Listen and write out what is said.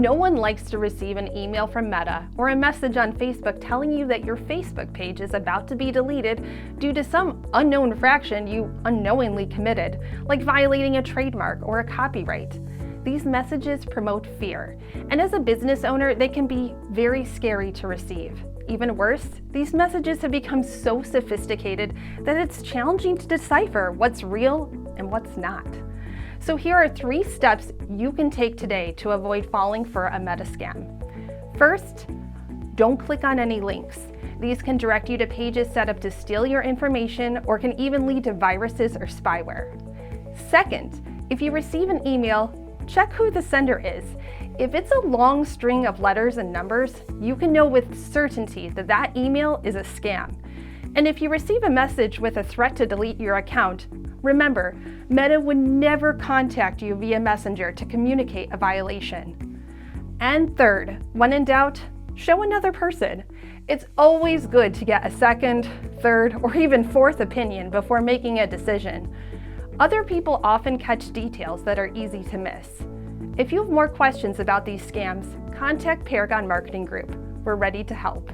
No one likes to receive an email from Meta or a message on Facebook telling you that your Facebook page is about to be deleted due to some unknown infraction you unknowingly committed, like violating a trademark or a copyright. These messages promote fear, and as a business owner, they can be very scary to receive. Even worse, these messages have become so sophisticated that it's challenging to decipher what's real and what's not. So here are 3 steps you can take today to avoid falling for a Meta scam. First, don't click on any links. These can direct you to pages set up to steal your information or can even lead to viruses or spyware. Second, if you receive an email, check who the sender is. If it's a long string of letters and numbers, you can know with certainty that that email is a scam. And if you receive a message with a threat to delete your account, remember, Meta would never contact you via Messenger to communicate a violation. And third, when in doubt, show another person. It's always good to get a second, third, or even fourth opinion before making a decision. Other people often catch details that are easy to miss. If you have more questions about these scams, contact Paragon Marketing Group. We're ready to help.